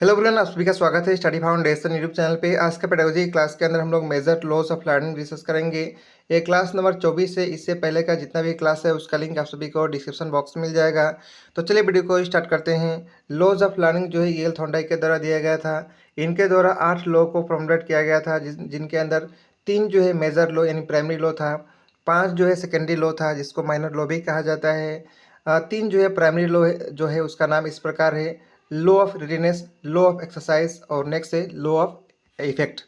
Hello everyone, आप सभी का स्वागत है स्टडी फाउंडेशन यूट्यूब चैनल पे। आज का पेडागोजी क्लास के अंदर हम लोग major loss of learning discuss करेंगे। ये क्लास नंबर 24 है। इससे पहले का जितना भी क्लास है उसका लिंक आप सभी को डिस्क्रिप्शन बॉक्स में मिल जाएगा। तो चलिए वीडियो को स्टार्ट करते हैं। लॉज ऑफ लर्निंग जो है ईएल थॉर्नडाइक के द्वारा दिया गया था। इनके द्वारा 8 लॉ को फॉर्मुलेट किया गया था, जिनके अंदर 3 जो है मेजर लॉ यानी प्राइमरी लॉ था, 5 जो है सेकेंडरी लॉ था जिसको माइनर लॉ भी कहा जाता है। 3 जो है प्राइमरी लॉ जो है उसका नाम इस प्रकार है: law of readiness, law of exercise और नेक्स्ट है law of effect.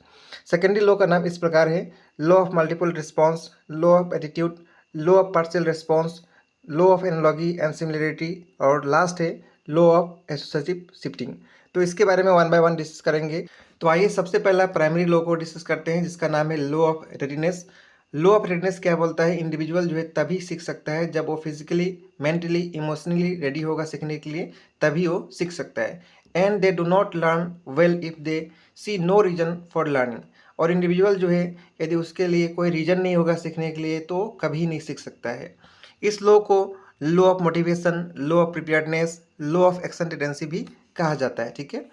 Secondary law का नाम इस प्रकार है: law of multiple response, law of attitude, law of partial response, law of analogy and similarity और लास्ट है लॉ ऑफ एसोसिएटिव शिफ्टिंग। तो इसके बारे में वन बाय वन डिस्कस करेंगे। तो आइए सबसे पहला प्राइमरी लॉ को डिस्कस करते हैं जिसका नाम है law of readiness. Law of readiness क्या बोलता है? इंडिविजुअल जो है तभी सीख सकता है जब वो फिजिकली, मेंटली, इमोशनली रेडी होगा सीखने के लिए, तभी वो सीख सकता है। And they do not learn well if they see no reason for learning. और इंडिविजुअल जो है यदि उसके लिए कोई रीजन नहीं होगा सीखने के लिए तो कभी नहीं सीख सकता है। इस लॉ को law of motivation, law of preparedness, law of action tendency भी कहा जाता है। ठीक है।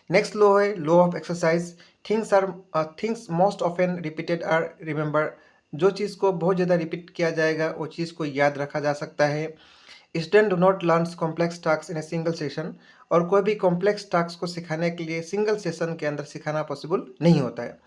नेक्स्ट लॉ है law of exercise. Things most often repeated are remember. जो चीज़ को बहुत ज़्यादा रिपीट किया जाएगा वो चीज़ को याद रखा जा सकता है। Student do not learn complex task in a single session. और कोई भी कॉम्प्लेक्स टास्क को सिखाने के लिए सिंगल सेशन के अंदर सिखाना पॉसिबल नहीं होता है।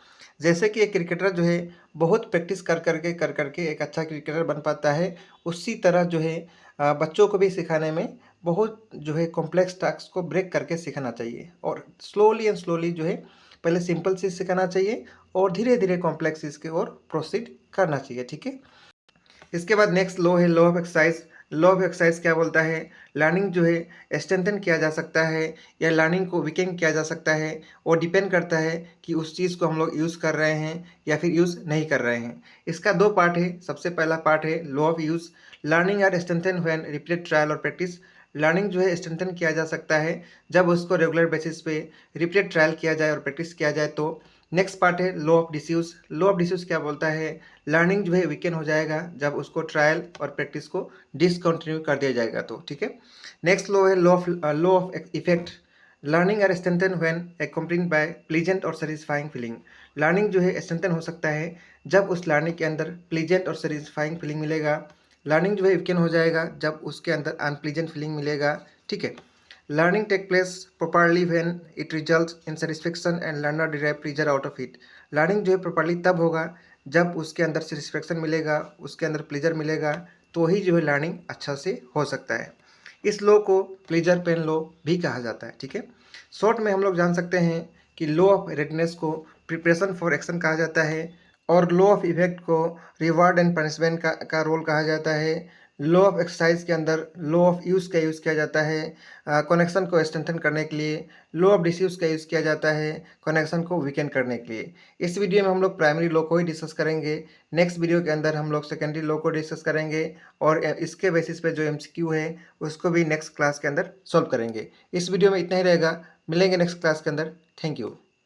जैसे कि एक क्रिकेटर जो है बहुत प्रैक्टिस कर करके एक अच्छा क्रिकेटर बन पाता है, उसी तरह जो है बच्चों को भी सिखाने में बहुत जो है कॉम्प्लेक्स टास्क को ब्रेक करके सिखाना चाहिए और स्लोली एंड स्लोली जो है पहले सिंपल चीज़ सिखाना चाहिए और धीरे धीरे कॉम्प्लेक्स चीज़ की ओर प्रोसीड करना चाहिए। ठीक है। इसके बाद नेक्स्ट लॉ है law of exercise. Law of exercise क्या बोलता है? लर्निंग जो है स्ट्रेंथन किया जा सकता है या लर्निंग को वीकेंड किया जा सकता है। वो डिपेंड करता है कि उस चीज़ को हम लोग यूज़ कर रहे हैं या फिर यूज़ नहीं कर रहे हैं। इसका 2 पार्ट है। सबसे पहला पार्ट है law of use. Learning are strengthen when repeated trial और प्रैक्टिस। लर्निंग जो है स्ट्रेंथन किया जा सकता है जब उसको रेगुलर बेसिस पे रिपीटेड ट्रायल किया जाए और प्रैक्टिस किया जाए तो। नेक्स्ट पार्ट है law of disuse. Law of disuse क्या बोलता है? लर्निंग जो है वीकेंड हो जाएगा जब उसको ट्रायल और प्रैक्टिस को डिसकंटिन्यू कर दिया जाएगा तो। ठीक है। नेक्स्ट लॉ है law of effect. Learning are strengthen when accompanied by pleasant और सेटिस्फाइंग फीलिंग। लर्निंग जो है स्ट्रेंथन हो सकता है जब उस लर्निंग के अंदर प्लीजेंट और सेटिस्फाइंग फीलिंग मिलेगा। लर्निंग जो है वीकेंड हो जाएगा जब उसके अंदर अनप्लीजेंट फीलिंग मिलेगा। ठीक है। Learning take place properly when it results in satisfaction and learner derive pleasure out of it. Learning जो है प्रॉपरली तब होगा जब उसके अंदर सेटिस्फेक्शन मिलेगा, उसके अंदर प्लेजर मिलेगा, तो ही जो है लर्निंग अच्छा से हो सकता है। इस लॉ को प्लेजर पेन लॉ भी कहा जाता है। ठीक है। शॉर्ट में हम लोग जान सकते हैं कि लॉ ऑफ रेडनेस को प्रिपरेशन फॉर एक्शन कहा जाता है और लॉ ऑफ इफेक्ट को रिवार्ड एंड पनिशमेंट का रोल कहा जाता है। लॉ ऑफ एक्सरसाइज के अंदर लॉ ऑफ यूज़ का यूज़ किया जाता है कनेक्शन को स्ट्रेंथन करने के लिए। लॉ ऑफ डिसयूज का यूज़ किया जाता है कनेक्शन को वीकेंड करने के लिए। इस वीडियो में हम लोग प्राइमरी लॉ को ही डिस्कस करेंगे। नेक्स्ट वीडियो के अंदर हम लोग सेकेंडरी लॉ को डिस्कस करेंगे और इसके बेसिस पे जो एमसीक्यू है उसको भी नेक्स्ट क्लास के अंदर सॉल्व करेंगे। इस वीडियो में इतना ही रहेगा। मिलेंगे नेक्स्ट क्लास के अंदर। Thank you.